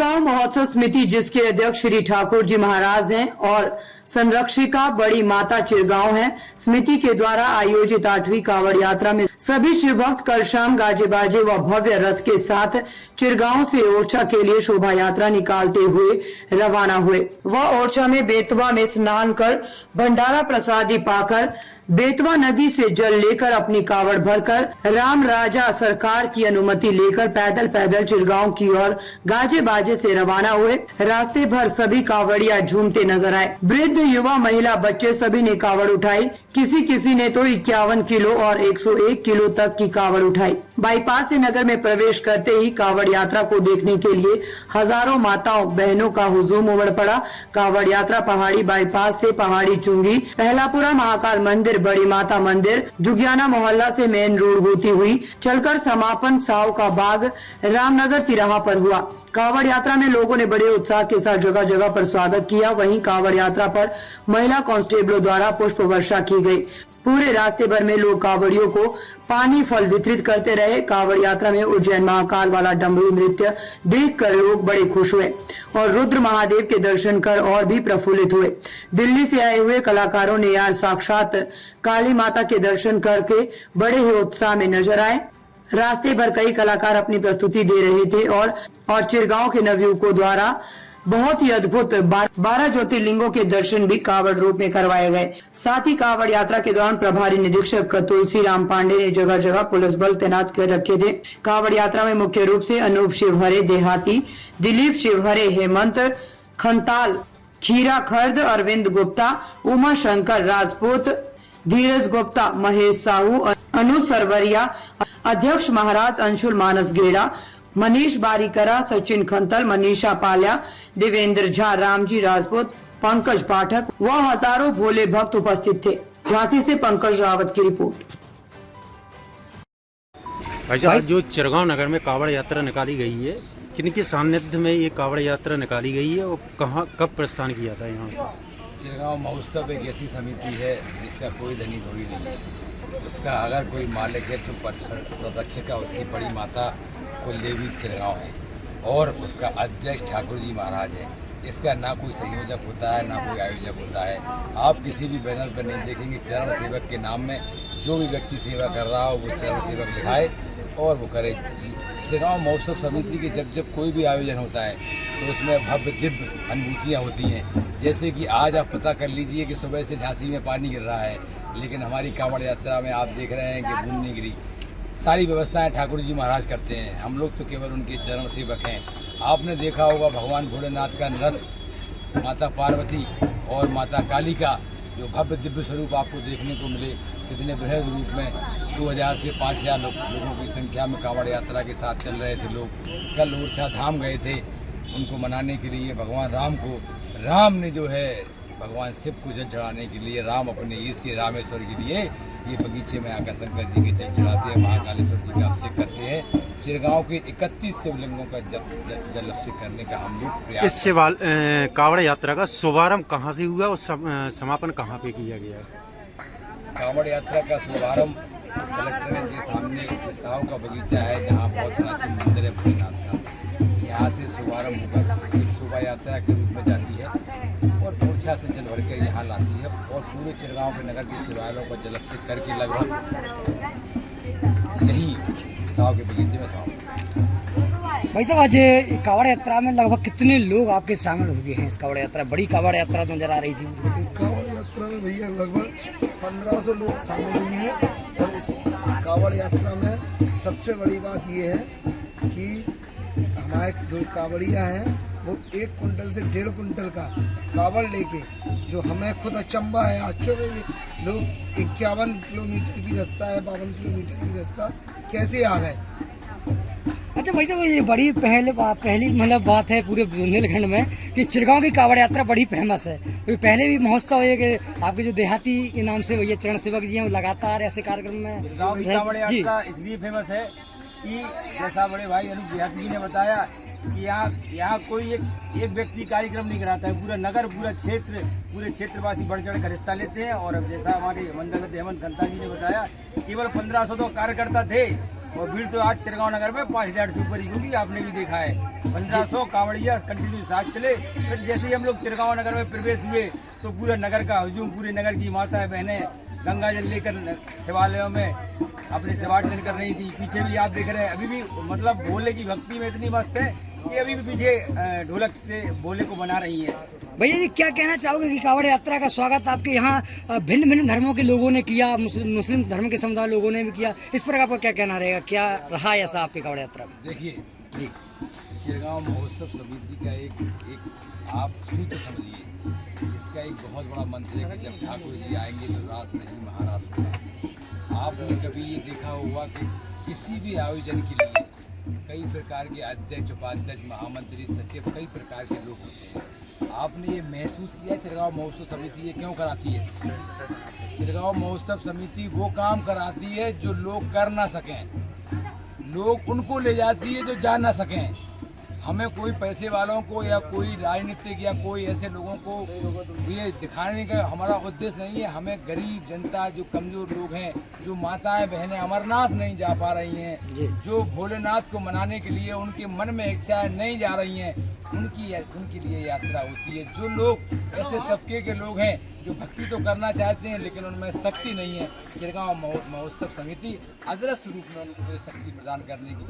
चिरगांव महोत्सव समिति जिसके अध्यक्ष श्री ठाकुर जी महाराज हैं और संरक्षिका बड़ी माता चिरगांव है, समिति के द्वारा आयोजित 8वीं कावड़ यात्रा में सभी शिव भक्त कल शाम गाजे बाजे व भव्य रथ के साथ चिरगांव से ओरछा के लिए शोभा यात्रा निकालते हुए रवाना हुए। वह ओरछा में बेतवा में स्नान कर भंडारा प्रसादी पाकर बेतवा नदी से जल लेकर अपनी कावड़ भरकर राम राजा सरकार की अनुमति लेकर पैदल पैदल चिरगांव की ओर गाजे बाजे से रवाना हुए। रास्ते भर सभी कावड़िया झूमते नजर आए। वृद्ध युवा महिला बच्चे सभी ने कावड़ उठाई। किसी ने तो 51 किलो और 101 किलो तक की कावड़ उठाई। बाईपास से नगर में प्रवेश करते ही कावड़ यात्रा को देखने के लिए हजारों माताओं बहनों का हुजूम उमड़ पड़ा। कावड़ यात्रा पहाड़ी बाईपास से पहाड़ी चुंगी, पहलापुरा महाकाल मंदिर, बड़ी माता मंदिर, जुगियाना मोहल्ला से मेन रोड होती हुई चलकर समापन साव का बाग रामनगर तिराहा पर हुआ। कावड़ यात्रा में लोगों ने बड़े उत्साह के साथ जगह जगह पर स्वागत किया। वहीं कावड़ यात्रा पर महिला कांस्टेबलों द्वारा पुष्प वर्षा की गई। पूरे रास्ते भर में लोग कावड़ियों को पानी फल वितरित करते रहे। कावड़ यात्रा में उज्जैन महाकाल वाला डमरू नृत्य देखकर लोग बड़े खुश हुए और रुद्र महादेव के दर्शन कर और भी प्रफुल्लित हुए। दिल्ली से आए हुए कलाकारों ने आज साक्षात काली माता के दर्शन करके बड़े ही उत्साह में नजर आए। रास्ते भर कई कलाकार अपनी प्रस्तुति दे रहे थे और चिरगांव के नवयुवकों द्वारा बहुत ही अद्भुत 12 ज्योतिर्लिंगों के दर्शन भी कावड़ रूप में करवाए गए। साथ ही कावड़ यात्रा के दौरान प्रभारी निरीक्षक तुलसी राम पांडे ने जगह जगह पुलिस बल तैनात कर रखे थे। कावड़ यात्रा में मुख्य रूप से अनूप शिवहरे देहाती, दिलीप शिवहरे, हेमंत खंताल, खीरा खर्द, अरविंद गुप्ता, उमा शंकर राजपूत, धीरज गुप्ता, महेश साहू, अनु सरवरिया, अध्यक्ष महाराज, अंशुल मानस गेड़ा, मनीष बारीकरा, सचिन खंतल, मनीषा पाल्या, देवेंद्र झा, रामजी राजपूत, पंकज पाठक व हजारों भोले भक्त उपस्थित थे। झांसी से पंकज रावत की रिपोर्ट। आज जो चिरगांव नगर में कावड़ यात्रा निकाली गई है, किनके सानिध्य में ये कावड़ यात्रा निकाली गई है और कहाँ कब प्रस्थान किया था यहाँ से? चिरगांव महोत्सव एक ऐसी समिति है जिसका कोई धनी धोरी नहीं है। उसका अगर कोई मालिक है तो संरक्षिका उसकी बड़ी माता कुलदेवी चिरगांव है और उसका अध्यक्ष ठाकुर जी महाराज है। इसका ना कोई संयोजक होता है ना कोई आयोजक होता है। आप किसी भी बैनर पर नहीं देखेंगे चरण सेवक के नाम में जो भी व्यक्ति सेवा कर रहा हो वो चरण सेवक लिखाए और वो करे। चिरगांव महोत्सव समिति के जब कोई भी आयोजन होता है तो उसमें भव्य दिव्य अनुभूतियाँ होती हैं। जैसे कि आज आप पता कर लीजिए कि सुबह से झांसी में पानी गिर रहा है, लेकिन हमारी कावड़ यात्रा में आप देख रहे हैं कि बूंद नहीं गिरी। सारी व्यवस्थाएं ठाकुर जी महाराज करते हैं, हम लोग तो केवल उनके चरण सेवक हैं। आपने देखा होगा भगवान भोलेनाथ का नृत्य, माता पार्वती और माता काली का जो भव्य दिव्य स्वरूप आपको देखने को मिले, कितने बृहद रूप में 2000 से 5000 लोगों की संख्या में कावड़ यात्रा के साथ चल रहे थे लोग। कल ओरछा धाम गए थे उनको मनाने के लिए। भगवान राम ने जो है भगवान शिव को जल चढ़ाने के लिए राम अपने ईश के रामेश्वर के लिए ये बगीचे में आकर शंकर जी के जल चढ़ाते हैं, महाकालेश्वर जी का अभिषेक करते हैं। चिरगांव के 31 शिवलिंगों का जल अभिषेक करने का हम लोग प्रयास। इस कावड़ यात्रा का शुभारंभ कहाँ से हुआ और समापन कहाँ पे किया गया है? कावड़ यात्रा का शुभारंभ कलेक्ट्रेट के सामने साहू का बगीचा है जहाँ बहुत प्राचीन मंदिर है भोलेनाथ का। यहाँ से शुभारंभ होकर एक शोभा यात्रा के रूप में जाती है और ओरछा से जल भर कर यहाँ लाती है और पूरे चिरगांव के नगर के शिवालयों को जल अभिषेक करके लगभग यही साहू के बगीचे में समाप्त। भाई साहब, आज कावड़ यात्रा में लगभग कितने लोग आपके शामिल हो गए हैं? इस कावड़ यात्रा, बड़ी कावड़ यात्रा नजर आ रही थी। इस कावड़ यात्रा में भैया लगभग 1500 लोग शामिल हुए हैं और इस कावड़ यात्रा में सबसे बड़ी बात ये है कि हमारे जो कावड़िया हैं वो 1 कुंटल से 1.5 कुंटल का कावड़ लेके, जो हमें खुद अचंबा है। अच्छो भाई लोग 51 किलोमीटर की रास्ता है, 52 किलोमीटर की रास्ता कैसे आ गए? अच्छा भाई साहब, ये बड़ी पहली मतलब बात है पूरे बुंदेलखंड में कि चिरगांव की कावड़ यात्रा बड़ी फेमस है। पहले भी महोत्सव है कि आपके जो देहाती के नाम से भैया चरण सेवक जी हैं लगातार ऐसे कार्यक्रम में। चिरगांव की कावड़ यात्रा इसलिए फेमस है कि जैसा बड़े भाई अनूप देहाती जी ने बताया कि यहाँ कोई एक व्यक्ति कार्यक्रम नहीं कराता है। पूरा नगर, पूरे क्षेत्रवासी बढ़ चढ़ कर हिस्सा लेते हैं। और अब जैसा हमारे मंडल हेमंत खंता जी ने बताया केवल 1500 तो कार्यकर्ता थे और भीड़ तो आज चिरगांव नगर में 5000 से ऊपर ही होगी, आपने भी देखा है। 1500 कावड़िया कंटिन्यू साथ चले। फिर जैसे ही हम लोग चिरगांव नगर में प्रवेश हुए तो पूरा नगर का हुजूम, पूरे नगर की माताएं बहनें गंगा जल लेकर शिवालयों में अपने शिवार्चन कर रही थी। पीछे भी आप देख रहे हैं, अभी भी मतलब भोले की भक्ति में इतनी मस्त है कि अभी भी पीछे ढोलक से भोले को बना रही है। भैया जी क्या कहना चाहोगे कि कावड़ यात्रा का स्वागत आपके यहाँ भिन्न भिन्न धर्मों के लोगों ने किया, मुस्लिम धर्म के समुदाय लोगों ने भी किया, इस पर आपका क्या कहना रहेगा, क्या रहा ऐसा आपकी कावड़ यात्रा में? देखिए जी, चिरगांव महोत्सव समिति का एक आप सूत्र समझिए, इसका एक बहुत बड़ा मंत्र है कि जब ठाकुर जी आएंगे तो रास नहीं महारास होगा। आपने कभी ये देखा होगा कि किसी भी आयोजन के लिए कई प्रकार के अध्यक्ष, उपाध्यक्ष, महामंत्री, सचिव, कई प्रकार के लोग होते हैं। आपने ये महसूस किया चिरगांव महोत्सव समिति ये क्यों कराती है? चिरगांव महोत्सव समिति वो काम कराती है जो लोग कर ना सकें, लोग उनको ले जाती है जो जा ना सकें। हमें कोई पैसे वालों को या कोई राजनीतिक या कोई ऐसे लोगों को ये दिखाने का हमारा उद्देश्य नहीं है। हमें गरीब जनता, जो कमज़ोर लोग हैं, जो माताएं बहनें अमरनाथ नहीं जा पा रही हैं, जो भोलेनाथ को मनाने के लिए उनके मन में इच्छाएं नहीं जा रही हैं, उनके लिए यात्रा होती है। जो लोग ऐसे तबके के लोग हैं जो भक्ति तो करना चाहते हैं लेकिन उनमें शक्ति नहीं है, चिरगांव महोत्सव समिति अदृश्य रूप में उनको शक्ति प्रदान करने की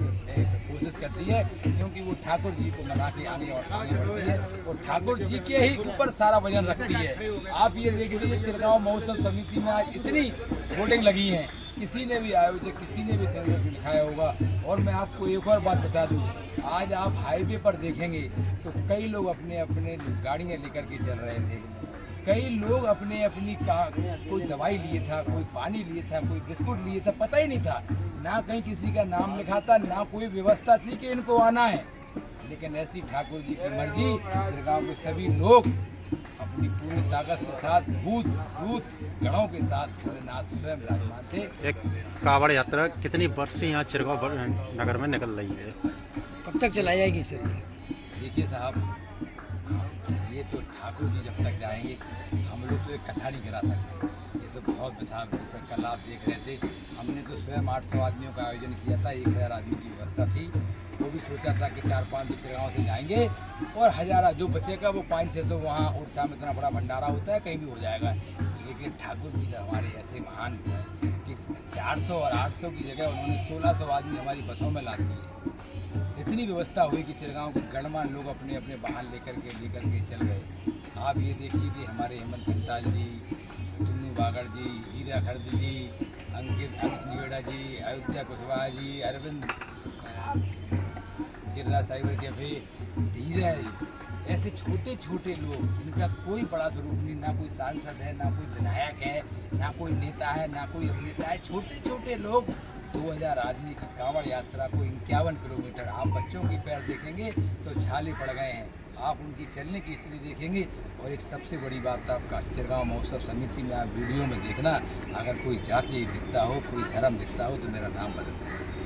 कोशिश करती है, क्योंकि वो ठाकुर जी को मना के आगे बढ़ती है और ठाकुर जी के ही ऊपर सारा वजन रखती है। आप ये देख लीजिए चिरगांव महोत्सव समिति में आज इतनी होर्डिंग लगी हैं, किसी ने भी आयोजक, किसी ने भी सेंसर लिखाया होगा। और मैं आपको एक और बात बता दूं, आज आप हाईवे पर देखेंगे तो कई लोग अपने अपने गाड़ियाँ लेकर के चल रहे थे, कई लोग अपनी कोई दवाई लिए था, कोई पानी लिए था, कोई बिस्कुट लिए था, पता ही नहीं था, ना कहीं किसी का नाम लिखा था, ना कोई व्यवस्था थी कि इनको आना है। लेकिन ऐसी ठाकुर जी की मर्जी, चिरगांव के सभी लोग अपनी पूरी ताकत के साथ भूत गणों के साथ भोलेनाथ स्वयं विराजमान थे। एक कावड़ यात्रा कितनी वर्ष से यहाँ चिरगांव नगर में निकल रही है? कब तक चलाई जाएगी सर? देखिए साहब, ये तो ठाकुर जी जब तक जाएंगे हम लोग तो एक कथा नहीं करा सकते। ये तो बहुत विशाल रूप है। कल आप देख रहे थे, हमने तो स्वयं 800 आदमियों का आयोजन किया था, 1000 आदमी की व्यवस्था थी। वो भी सोचा था कि 4-5 तो चिरगांव से जाएंगे और हज़ारा जो बचेगा वो 500-600 वहाँ उड़ीसा में इतना बड़ा भंडारा होता है, कहीं भी हो जाएगा। लेकिन ठाकुर जी का हमारे ऐसे महान है कि 400 और 800 की जगह उन्होंने 1600 आदमी हमारी बसों में ला दिए। इतनी व्यवस्था हुई कि चिरगांव के गणमान्य लोग अपने अपने वाहन लेकर के चल गए। आप ये देखिए कि हमारे हेमंत खंटाल जी, टुन्नू बागड़ जी, हीरा खर्द जी, अंकित निगेड़ा जी, अयोध्या कुशवाहा जी, अरविंद गिरिराज साइबर कैफे, धीरज, ऐसे छोटे छोटे लोग, इनका कोई बड़ा स्वरूप नहीं, ना कोई सांसद है, ना कोई विधायक है, ना कोई नेता है, ना कोई अभिनेता है, छोटे छोटे लोग 2000 आदमी की कांवड़ यात्रा को 51 किलोमीटर, आप बच्चों के पैर देखेंगे तो छाले पड़ गए हैं, आप उनकी चलने की स्थिति देखेंगे। और एक सबसे बड़ी बात आपका चिरगांव महोत्सव समिति में आप वीडियो में देखना, अगर कोई जाति दिखता हो, कोई धर्म दिखता हो तो मेरा नाम बदल दें।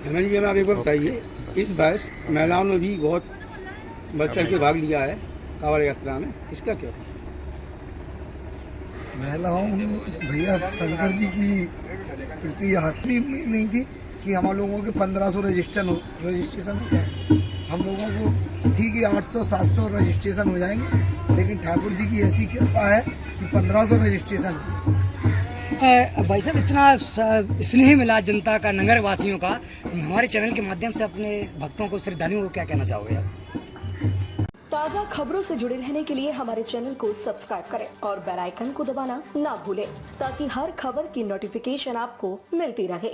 हेमंत जी, आप एक बार बताइए, इस वर्ष महिलाओं ने भी बहुत बढ़ चढ़ के भाग लिया है कांवड़ यात्रा में, इसका क्या? महिलाओं भैया शंकर जी की प्रति हंसनी उम्मीद नहीं थी कि हम लोगों के 1500 रजिस्ट्रेशन हो जाए। हम लोगों को थी कि 800-700 रजिस्ट्रेशन हो जाएंगे, लेकिन ठाकुर जी की ऐसी कृपा है कि 1500 रजिस्ट्रेशन हुए। भाई साहब, इतना स्नेह मिला जनता का, नगर वासियों का, हमारे चैनल के माध्यम से अपने भक्तों को, श्रद्धालुओं को क्या कहना चाहोगे आप? ताज़ा खबरों से जुड़े रहने के लिए हमारे चैनल को सब्सक्राइब करें और बेल आइकन को दबाना ना भूलें, ताकि हर खबर की नोटिफिकेशन आपको मिलती रहे।